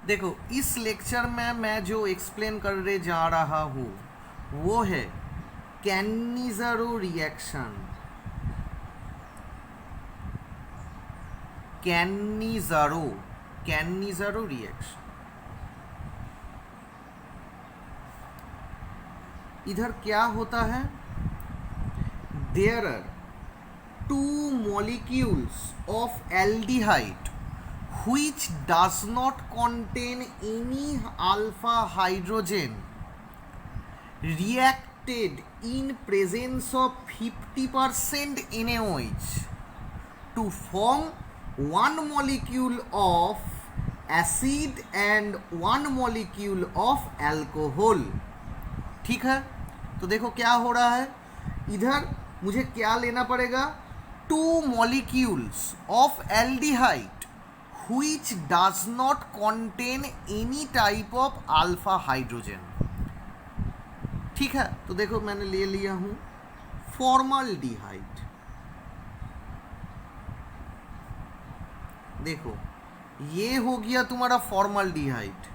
देखो, इस लेक्चर में मैं जो एक्सप्लेन करने जा रहा हूँ वो है Cannizzaro reaction. Cannizzaro Cannizzaro reaction. इधर क्या होता है? There are two molecules of aldehyde which does not contain any alpha hydrogen reacted in presence of 50% NaOH to form one molecule of acid and one molecule of alcohol। ठीक है, तो देखो क्या हो रहा है। इधर मुझे क्या लेना पड़ेगा? To molecules of aldehyde which does not contain any type of alpha hydrogen। ठीक है, तो देखो मैंने ले लिया हूं फॉर्मल्डिहाइड। देखो ये हो गया तुम्हारा फॉर्मल्डिहाइड,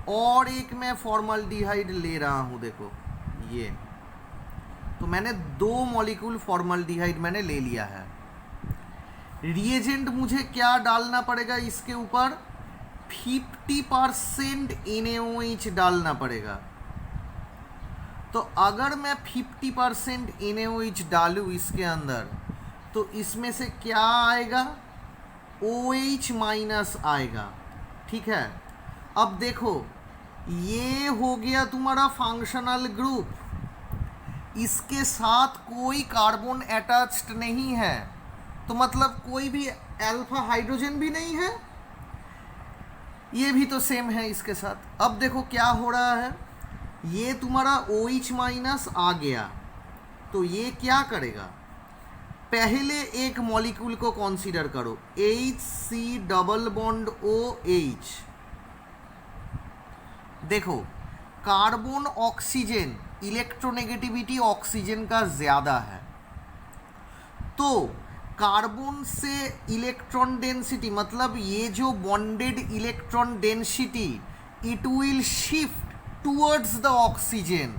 और एक मैं फॉर्मल्डिहाइड ले रहा हूं। देखो ये तो मैंने दो मॉलिक्यूल फॉर्मल्डिहाइड मैंने ले लिया है। रिएजेंट मुझे क्या डालना पड़ेगा इसके ऊपर? 50% NaOH डालना पड़ेगा। तो अगर मैं 50% NaOH डालूँ इसके अंदर तो इसमें से क्या आएगा? OH माइनस आएगा। ठीक है, अब देखो ये हो गया तुम्हारा फंक्शनल ग्रुप। इसके साथ कोई कार्बन अटैच्ड नहीं है, तो मतलब कोई भी अल्फा हाइड्रोजन भी नहीं है। ये भी तो सेम है इसके साथ। अब देखो क्या हो रहा है, ये तुम्हारा OH माइनस आ गया, तो ये क्या करेगा? पहले एक मॉलिक्यूल को कंसीडर करो, HC डबल बॉन्ड OH। देखो कार्बन ऑक्सीजन इलेक्ट्रोनेगेटिविटी ऑक्सीजन का ज़्यादा है, तो कार्बन से इलेक्ट्रॉन डेंसिटी मतलब ये जो bonded electron density it will shift towards the oxygen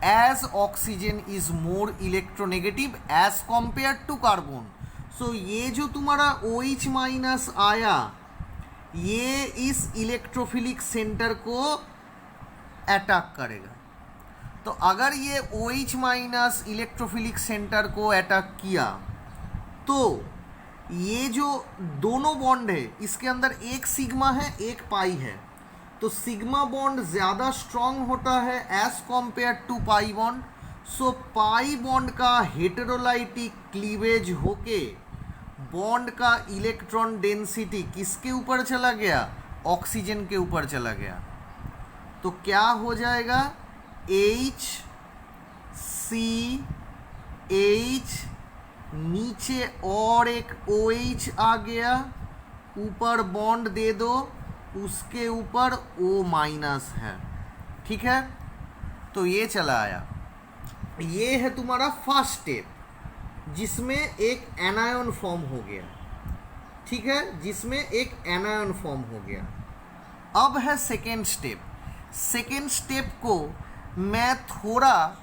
as oxygen is more electronegative as compare to carbon. So ये जो तुम्हारा OH माइनस आया ये इस इलेक्ट्रोफिलिक सेंटर को अटैक करेगा। तो अगर ये OH माइनस इलेक्ट्रोफिलिक सेंटर को अटैक किया तो ये जो दोनों बॉन्ड है इसके अंदर एक सिग्मा है एक पाई है, तो सिग्मा बॉन्ड ज़्यादा स्ट्रॉन्ग होता है as compare to pi bond. So pi bond का हेटेरोलाइटिक क्लीवेज होके बॉन्ड का इलेक्ट्रॉन डेंसिटी किसके ऊपर चला गया? ऑक्सीजन के ऊपर चला गया। तो क्या हो जाएगा? HCH, नीचे और एक OH आ गया, ऊपर बॉन्ड दे दो, उसके ऊपर O माइनस है। ठीक है, तो ये चला आया। ये है तुम्हारा फर्स्ट स्टेप जिसमें एक एनायन फॉर्म हो गया। ठीक है, जिसमें एक एनायन फॉर्म हो गया। अब है सेकेंड स्टेप। सेकेंड स्टेप को मैं थोड़ा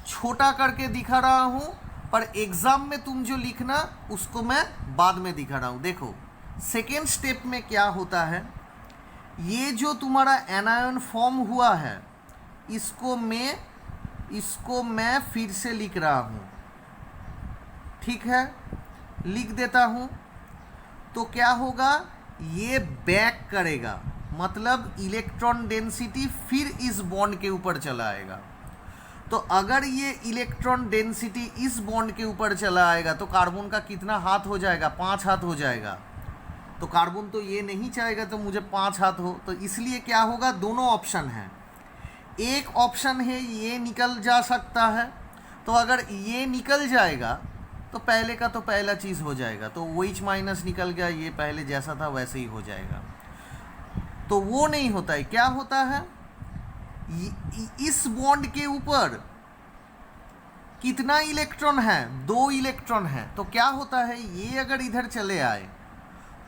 छोटा करके दिखा रहा हूँ, पर एग्ज़ाम में तुम जो लिखना उसको मैं बाद में दिखा रहा हूँ। देखो सेकेंड स्टेप में क्या होता है, ये जो तुम्हारा एनायन फॉर्म हुआ है इसको मैं फिर से लिख रहा हूँ। ठीक है, लिख देता हूँ। तो क्या होगा? ये बैक करेगा, मतलब इलेक्ट्रॉन डेंसिटी फिर इस बॉन्ड के ऊपर चला आएगा। तो अगर ये इलेक्ट्रॉन डेंसिटी इस बॉन्ड के ऊपर चला आएगा तो कार्बन का कितना हाथ हो जाएगा? 5 हाथ हो जाएगा। तो कार्बन तो ये नहीं चाहेगा तो मुझे 5 हाथ हो, तो इसलिए क्या होगा? दोनों ऑप्शन हैं। एक ऑप्शन है ये निकल जा सकता है, तो अगर ये निकल जाएगा तो पहले का तो पहला चीज़ हो जाएगा, तो OH माइनस निकल गया, ये पहले जैसा था वैसे ही हो जाएगा। तो वो नहीं होता है। क्या होता है? इस बॉन्ड के ऊपर कितना इलेक्ट्रॉन है? 2 इलेक्ट्रॉन है। तो क्या होता है, ये अगर इधर चले आए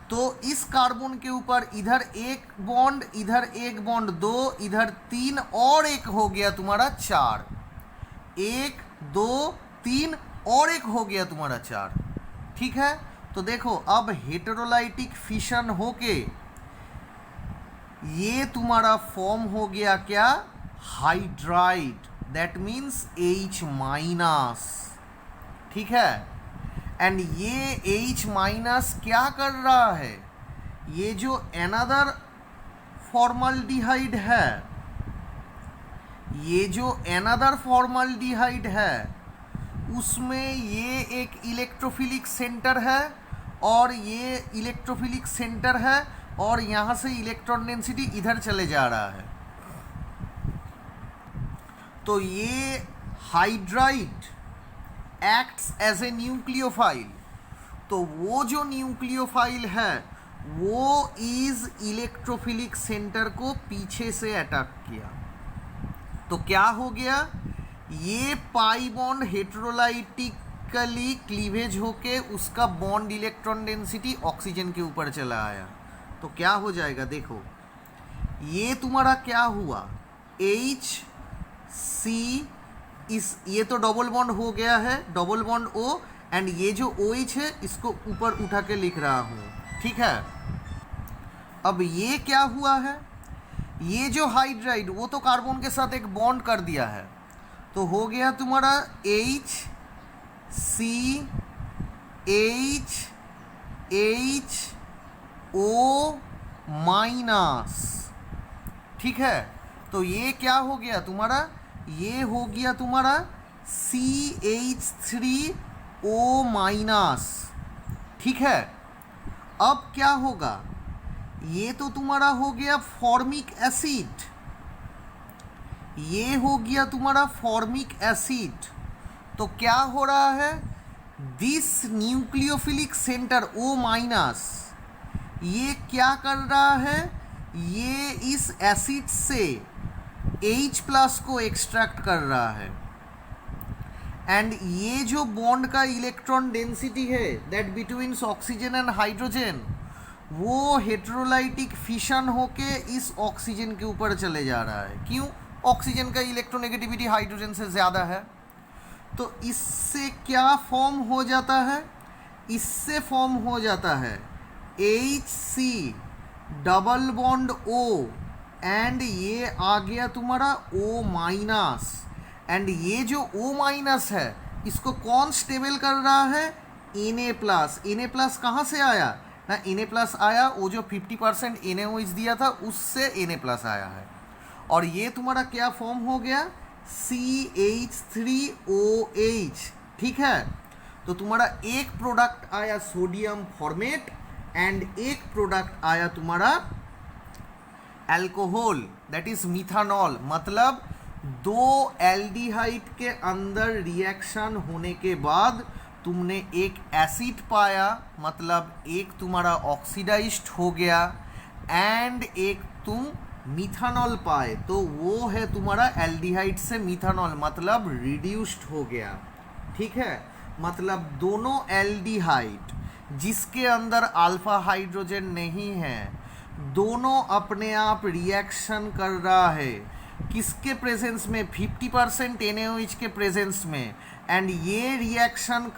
तो इस कार्बन के ऊपर इधर एक बॉन्ड, इधर एक बॉन्ड, 2, इधर 3 और एक हो गया तुम्हारा 4। 1 2 3 और एक हो गया तुम्हारा 4। ठीक है, तो देखो अब हेटेरोलाइटिक फिशन होके ये तुम्हारा फॉर्म हो गया क्या, hydride, that means H minus. ठीक है, एंड ये H माइनस क्या कर रहा है, ये जो अनदर फॉर्मल्डिहाइड है, ये जो अनदर फॉर्मल्डिहाइड है उसमें ये एक इलेक्ट्रोफिलिक सेंटर है और ये इलेक्ट्रोफिलिक सेंटर है और यहाँ से इलेक्ट्रॉन डेंसिटी इधर चले जा रहा है। तो ये hydride acts as a nucleophile. तो वो जो न्यूक्लियोफाइल है वो इस इलेक्ट्रोफिलिक सेंटर को पीछे से अटैक किया। तो क्या हो गया, ये पाई बॉन्ड हेटेरोलाइटिकली क्लीवेज होके उसका बॉन्ड इलेक्ट्रॉन डेंसिटी ऑक्सीजन के ऊपर चला आया। तो क्या हो जाएगा, देखो ये तुम्हारा क्या हुआ, HC इस ये तो डबल बॉन्ड हो गया है, डबल बॉन्ड O, एंड ये जो OH है इसको ऊपर उठा के लिख रहा हूँ। ठीक है, अब ये क्या हुआ है, ये जो हाइड्राइड वो तो कार्बन के साथ एक बॉन्ड कर दिया है, तो हो गया तुम्हारा HCH HO माइनस। ठीक है, तो ये क्या हो गया तुम्हारा, ये हो गया तुम्हारा CH3O माइनस। ठीक है, अब क्या होगा, ये तो तुम्हारा हो गया फॉर्मिक एसिड, ये हो गया तुम्हारा फॉर्मिक एसिड। तो क्या हो रहा है, this nucleophilic centre O minus ये क्या कर रहा है, ये इस एसिड से H प्लस को एक्सट्रैक्ट कर रहा है, एंड ये जो बॉन्ड का इलेक्ट्रॉन डेंसिटी है that between oxygen and hydrogen वो हेटेरोलाइटिक फिशन होके इस ऑक्सीजन के ऊपर चले जा रहा है। क्यों, ऑक्सीजन का इलेक्ट्रोनेगेटिविटी हाइड्रोजन से ज़्यादा है। तो इससे क्या फॉर्म हो जाता है, इससे फॉर्म हो जाता है HC double bond O and ये आ गया तुम्हारा O माइनस, एंड ये जो O माइनस है इसको कौन स्टेबल कर रहा है, Na प्लस। Na प्लस कहाँ से आया ना, Na प्लस आया वो जो 50% NaOH दिया था उससे Na प्लस आया है, और ये तुम्हारा क्या फॉर्म हो गया, CH3OH। ठीक है, तो तुम्हारा एक प्रोडक्ट आया सोडियम फॉर्मेट एंड एक प्रोडक्ट आया तुम्हारा अल्कोहल दैट इज मिथानॉल। मतलब दो एल्डिहाइड के अंदर रिएक्शन होने के बाद तुमने एक एसिड पाया, मतलब एक तुम्हारा ऑक्सीडाइज्ड हो गया एंड एक तुम मिथानॉल पाए, तो वो है तुम्हारा एल्डिहाइड से मिथानॉल, मतलब रिड्यूस्ड हो गया। ठीक है, मतलब दोनों एल्डिहाइड जिसके अंदर अल्फा हाइड्रोजन नहीं है दोनों अपने आप रिएक्शन कर रहा है, किसके प्रेजेंस में, 50% NaOH के प्रेजेंस में, एंड ये रिएक्शन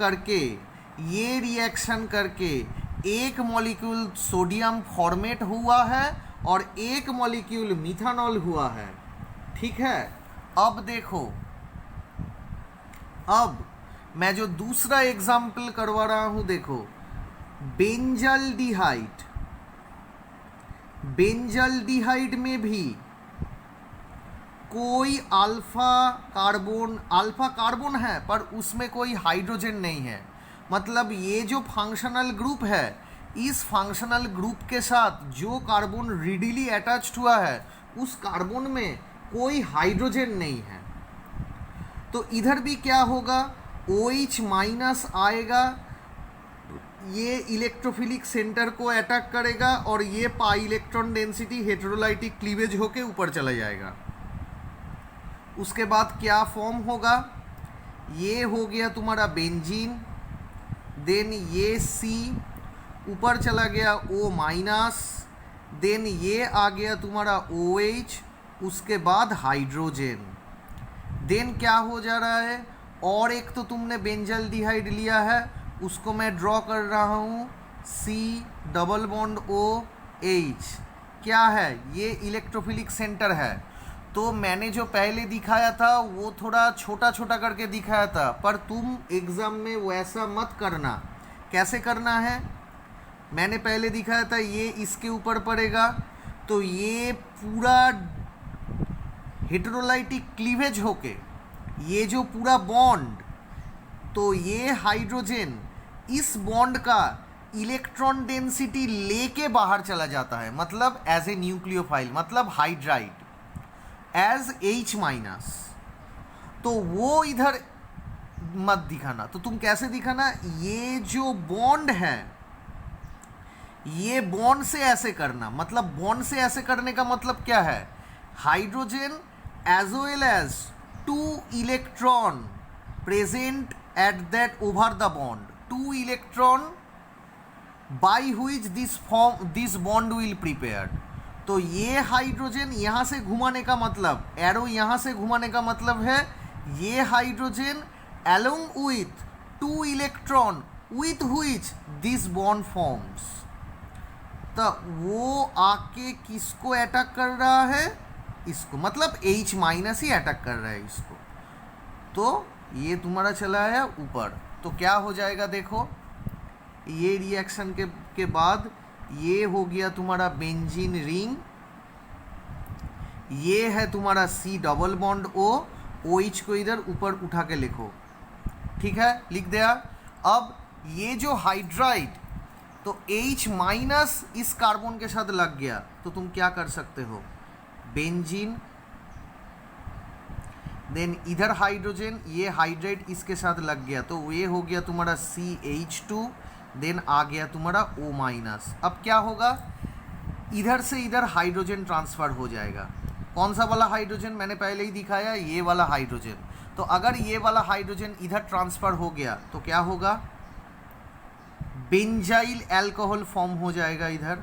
करके एक मॉलिक्यूल सोडियम फॉर्मेट हुआ है और एक मॉलिक्यूल मिथानॉल हुआ है। ठीक है, अब देखो, अब मैं जो दूसरा एग्जाम्पल करवा रहा हूं, देखो बेंजल्डिहाइड में भी कोई अल्फा कार्बन है पर उसमें कोई हाइड्रोजन नहीं है। मतलब ये जो फंक्शनल ग्रुप है, इस फंक्शनल ग्रुप के साथ जो कार्बन रिडीली अटैच्ड हुआ है उस कार्बन में कोई हाइड्रोजन नहीं है। तो इधर भी क्या होगा, OH माइनस आएगा, ये इलेक्ट्रोफिलिक सेंटर को अटैक करेगा और ये पाई इलेक्ट्रॉन डेंसिटी हेटेरोलाइटिक क्लीवेज होके ऊपर चला जाएगा। उसके बाद क्या फॉर्म होगा, ये हो गया तुम्हारा बेंजीन, देन ये C ऊपर चला गया O माइनस, देन ये आ गया तुम्हारा OH, उसके बाद हाइड्रोजन, देन क्या हो जा रहा है, और एक तो तुमने बेंजल्डिहाइड लिया है, उसको मैं ड्रॉ कर रहा हूँ C डबल बॉन्ड OH। क्या है ये? इलेक्ट्रोफिलिक सेंटर है। तो मैंने जो पहले दिखाया था वो थोड़ा छोटा छोटा करके दिखाया था, पर तुम एग्ज़ाम में वैसा मत करना। कैसे करना है? मैंने पहले दिखाया था ये इसके ऊपर पड़ेगा, तो ये पूरा हेटेरोलाइटिक क्लीवेज होके ये जो पूरा बॉन्ड, तो ये हाइड्रोजन इस बॉन्ड का इलेक्ट्रॉन डेंसिटी लेके बाहर चला जाता है, मतलब एज ए न्यूक्लियोफाइल, मतलब हाइड्राइड एज H माइनस। तो वो इधर मत दिखाना। तो तुम कैसे दिखाना? ये जो बॉन्ड है ये बॉन्ड से ऐसे करना। मतलब बॉन्ड से ऐसे करने का मतलब क्या है? Hydrogen as well as 2 electron present at that over the bond, 2 electron by which this bond will prepared. तो ये हाइड्रोजन यहाँ से घुमाने का मतलब, एरो यहाँ से घुमाने का मतलब है ये hydrogen along with 2 electron with which this bond forms। तो वो आके किसको अटैक कर रहा है? इसको, मतलब H माइनस ही अटैक कर रहा है इसको। तो ये तुम्हारा चला है ऊपर। तो क्या हो जाएगा देखो, ये रिएक्शन के बाद ये हो गया तुम्हारा बेंजीन रिंग, ये है तुम्हारा C double bond O, OH को इधर ऊपर उठा के लिखो, ठीक है, लिख दिया। अब ये जो हाइड्राइड, तो H माइनस इस कार्बन के साथ लग गया, तो तुम क्या कर सकते हो? बेंजीन, देन इधर हाइड्रोजन, ये हाइड्राइड इसके साथ लग गया, तो ये हो गया तुम्हारा CH2, देन आ गया तुम्हारा O माइनस। अब क्या होगा? इधर से इधर हाइड्रोजन ट्रांसफ़र हो जाएगा। कौन सा वाला हाइड्रोजन? मैंने पहले ही दिखाया, ये वाला हाइड्रोजन। तो अगर ये वाला हाइड्रोजन इधर ट्रांसफ़र हो गया तो क्या होगा? बेंजाइल अल्कोहल फॉर्म हो जाएगा इधर,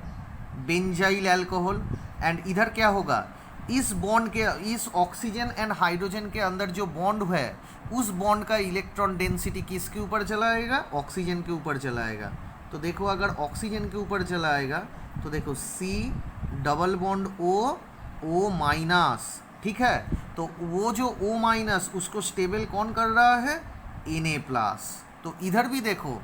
बेंजाइल अल्कोहल। एंड इधर क्या होगा? इस बॉन्ड के, इस ऑक्सीजन एंड हाइड्रोजन के अंदर जो बॉन्ड है, उस बॉन्ड का इलेक्ट्रॉन डेंसिटी किसके ऊपर चला आएगा? ऑक्सीजन के ऊपर चला आएगा। तो देखो अगर ऑक्सीजन के ऊपर चला आएगा तो देखो C double bond O minus, ठीक है। तो वो जो O माइनस उसको स्टेबल कौन कर रहा है? Na plus. तो इधर भी देखो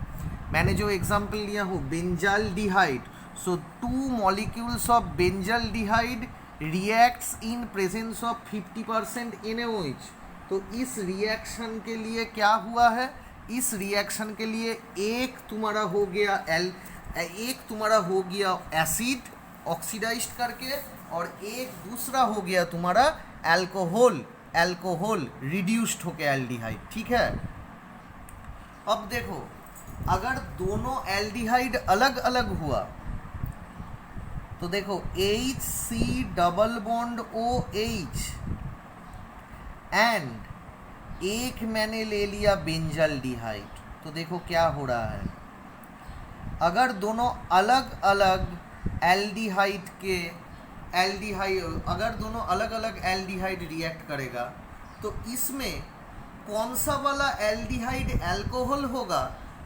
मैंने जो एग्जाम्पल लिया हो benzaldehyde, so 2 molecules of benzaldehyde reacts in presence of 50% NaOH। तो इस रिएक्शन के लिए क्या हुआ है? इस रिएक्शन के लिए एक तुम्हारा हो गया एसिड ऑक्सीडाइज्ड करके, और एक दूसरा हो गया तुम्हारा अल्कोहल रिड्यूस्ड होके एल्डिहाइड, ठीक है। अब देखो अगर दोनों एल्डिहाइड अलग अलग हुआ तो देखो HC double bond OH and एक मैंने ले लिया बेंजाल्डिहाइड, तो देखो क्या हो रहा है। अगर दोनों अलग अलग अगर दोनों अलग अलग एल्डिहाइड रिएक्ट करेगा तो इसमें कौन सा वाला एल्डिहाइड अल्कोहल होगा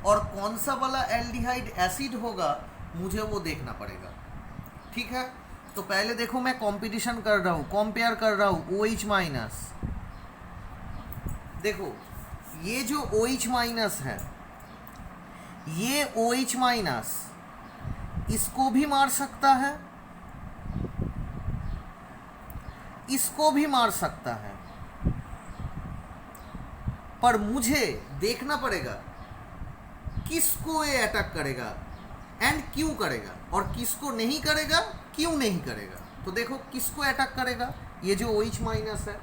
और कौन सा वाला एल्डिहाइड एसिड होगा, मुझे वो देखना पड़ेगा, ठीक है। तो पहले देखो मैं कंपटीशन कर रहा हूँ, कंपेयर कर रहा हूँ OH माइनस। देखो ये जो OH माइनस है, ये OH माइनस इसको भी मार सकता है, इसको भी मार सकता है, पर मुझे देखना पड़ेगा किसको ये अटैक करेगा एंड क्यों करेगा, और किसको नहीं करेगा, क्यों नहीं करेगा। तो देखो किसको अटैक करेगा, ये जो OH माइनस है,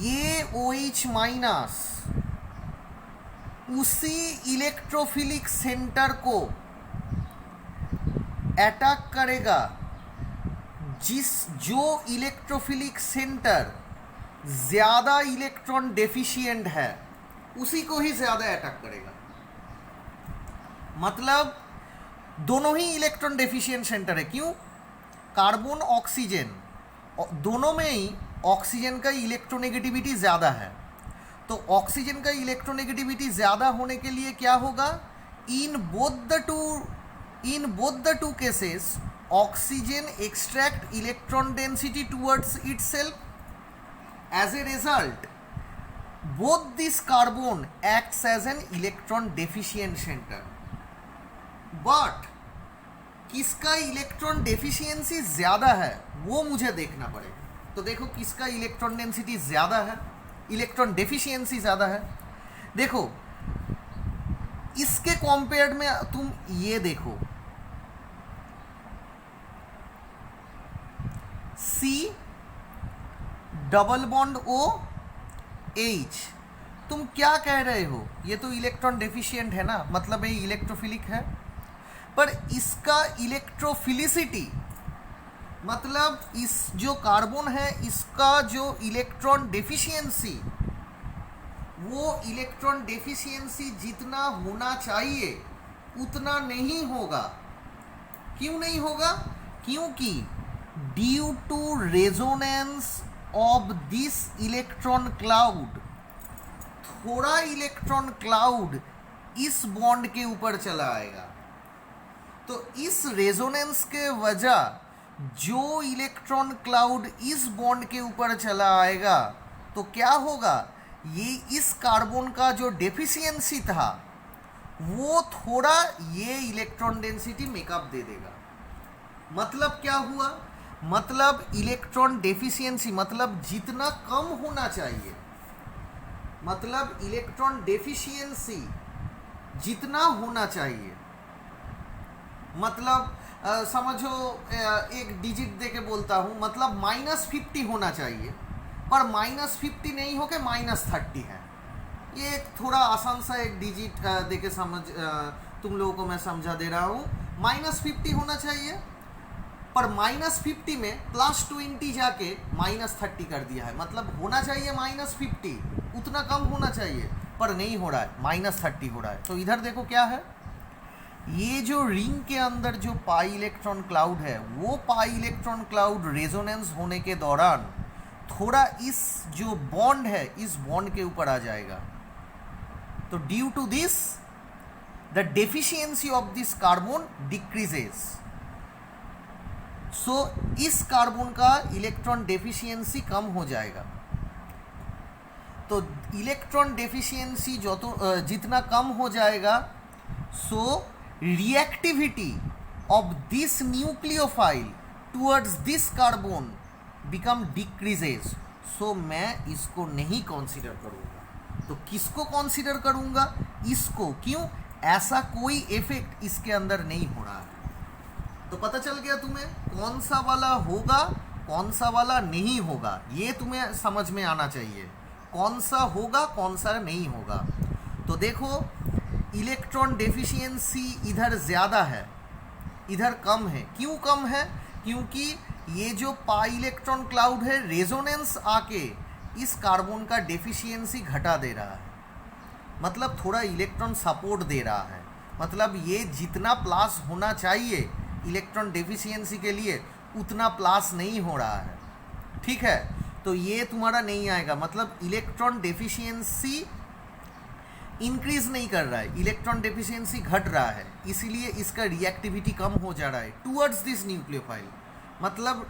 ये OH माइनस उसी इलेक्ट्रोफिलिक सेंटर को अटैक करेगा जो इलेक्ट्रोफिलिक सेंटर ज़्यादा इलेक्ट्रॉन डेफिशिएंट है, उसी को ही ज़्यादा अटैक करेगा। मतलब दोनों ही इलेक्ट्रॉन डेफिशिएंट सेंटर है। क्यों? कार्बन ऑक्सीजन दोनों में ही ऑक्सीजन का इलेक्ट्रोनेगेटिविटी ज़्यादा है। तो ऑक्सीजन का इलेक्ट्रोनेगेटिविटी ज़्यादा होने के लिए क्या होगा? In both the two cases oxygen extract electron density towards itself. As a result both this carbon acts as an electron deficient center, but किसका इलेक्ट्रॉन डेफिशिएंसी ज़्यादा है वो मुझे देखना पड़ेगा। तो देखो किसका इलेक्ट्रॉन डेंसिटी ज़्यादा है, इलेक्ट्रॉन डेफिशिएंसी ज़्यादा है। देखो इसके कंपेयर में तुम ये देखो, C double bond O H, तुम क्या कह रहे हो? ये तो इलेक्ट्रॉन डेफिशिएंट है ना, मतलब ये इलेक्ट्रोफिलिक है। पर इसका इलेक्ट्रोफिलिसिटी मतलब इस जो कार्बन है इसका जो इलेक्ट्रॉन डेफिशिएंसी, वो इलेक्ट्रॉन डेफिशिएंसी जितना होना चाहिए उतना नहीं होगा। क्यों नहीं होगा? क्योंकि due to resonance of this electron cloud, थोड़ा इलेक्ट्रॉन क्लाउड इस बॉन्ड के ऊपर चला आएगा। तो इस रेजोनेंस के वजह जो इलेक्ट्रॉन क्लाउड इस बॉन्ड के ऊपर चला आएगा तो क्या होगा? ये इस कार्बन का जो डेफिशिएंसी था वो थोड़ा ये इलेक्ट्रॉन डेंसिटी मेकअप दे देगा। मतलब क्या हुआ? मतलब इलेक्ट्रॉन डेफिशिएंसी मतलब जितना कम होना चाहिए, मतलब इलेक्ट्रॉन डेफिशिएंसी जितना होना चाहिए, मतलब समझो एक डिजिट देके बोलता हूँ, मतलब -50 होना चाहिए, पर -50 नहीं होके -30 है। ये एक थोड़ा आसान सा एक डिजिट देके समझ तुम लोगों को मैं समझा दे रहा हूँ। -50 होना चाहिए, पर -50 में +20 जाके -30 कर दिया है। मतलब होना चाहिए -50, उतना कम होना चाहिए, पर नहीं हो रहा है, -30 हो रहा है। तो इधर देखो क्या है, ये जो रिंग के अंदर जो पाई इलेक्ट्रॉन क्लाउड है, वो पाई इलेक्ट्रॉन क्लाउड रेजोनेंस होने के दौरान थोड़ा इस जो बॉन्ड है इस बॉन्ड के ऊपर आ जाएगा। तो due to this the deficiency of this carbon decreases. So इस कार्बन का इलेक्ट्रॉन डेफिशिएंसी कम हो जाएगा। तो इलेक्ट्रॉन डेफिशिएंसी जो तो जितना कम हो जाएगा, so reactivity of this nucleophile towards this carbon become decreases. So मैं इसको नहीं कंसीडर करूँगा। तो किसको कंसीडर करूँगा? इसको। क्यों? ऐसा कोई इफेक्ट इसके अंदर नहीं हो रहा है। तो पता चल गया तुम्हें कौन सा वाला होगा कौन सा वाला नहीं होगा, ये तुम्हें समझ में आना चाहिए। कौन सा होगा कौन सा नहीं होगा। तो देखो इलेक्ट्रॉन डेफिशिएंसी इधर ज़्यादा है, इधर कम है। क्यों कम है? क्योंकि ये जो पाई इलेक्ट्रॉन क्लाउड है रेजोनेंस आके इस कार्बन का डेफिशिएंसी घटा दे रहा है, मतलब थोड़ा इलेक्ट्रॉन सपोर्ट दे रहा है। मतलब ये जितना प्लस होना चाहिए इलेक्ट्रॉन डेफिशिएंसी के लिए उतना प्लस नहीं हो रहा है। ठीक है, तो ये तुम्हारा नहीं आएगा। मतलब इलेक्ट्रॉन डेफिशिएंसी इंक्रीज नहीं कर रहा है, इलेक्ट्रॉन डेफिशिएंसी घट रहा है, इसीलिए इसका रिएक्टिविटी कम हो जा रहा है टुवर्ड्स दिस न्यूक्लियोफाइल। मतलब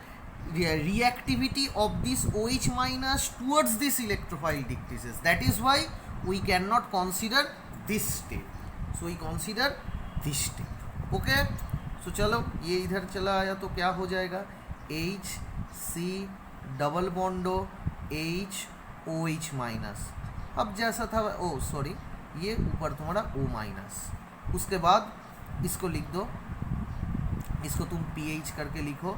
reactivity of this OH minus towards this electrophile decreases. That is why we can not consider this step. So we consider this step. Okay, so चलो ये इधर चला आया तो क्या हो जाएगा? HC double बॉन्डो OH minus. अब जैसा था सॉरी ये ऊपर तुम्हारा O माइनस, उसके बाद इसको लिख दो, इसको तुम PH करके लिखो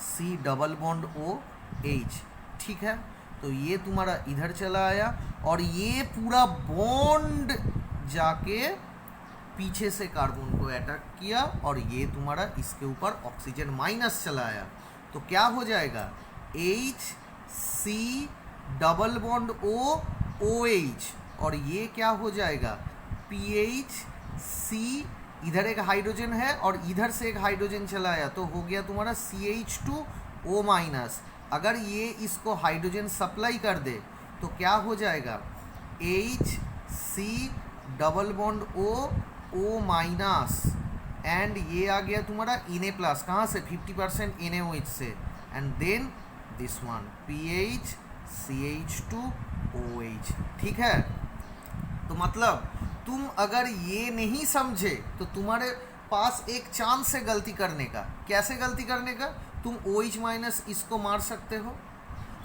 C डबल बॉन्ड OH। ठीक है, तो ये तुम्हारा इधर चला आया और ये पूरा बॉन्ड जाके पीछे से कार्बन को अटैक किया और ये तुम्हारा इसके ऊपर ऑक्सीजन माइनस चला आया। तो क्या हो जाएगा? HC डबल बॉन्ड OH और ये क्या हो जाएगा? PHC इधर एक हाइड्रोजन है और इधर से एक हाइड्रोजन चला आया, तो हो गया तुम्हारा CH2O-। अगर ये इसको हाइड्रोजन सप्लाई कर दे तो क्या हो जाएगा, HC double bond O and ये आ गया तुम्हारा Na+, कहाँ से, 50% NaOH से, and then this one PHCH2OH। ठीक है, तो मतलब तुम अगर ये नहीं समझे तो तुम्हारे पास एक चांस है गलती करने का। कैसे गलती करने का, तुम OH- इसको मार सकते हो।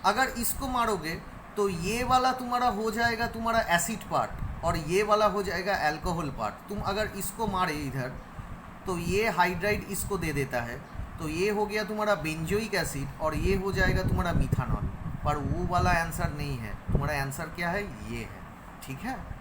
अगर इसको मारोगे तो ये वाला तुम्हारा हो जाएगा तुम्हारा एसिड पार्ट और ये वाला हो जाएगा अल्कोहल पार्ट। तुम अगर इसको मारे इधर तो ये हाइड्राइड इसको दे देता है, तो ये हो गया तुम्हारा बेंजोइक एसिड और ये हो जाएगा तुम्हारा मिथानॉल। पर वो वाला आंसर नहीं है, तुम्हारा आंसर क्या है, ये है। ठीक है।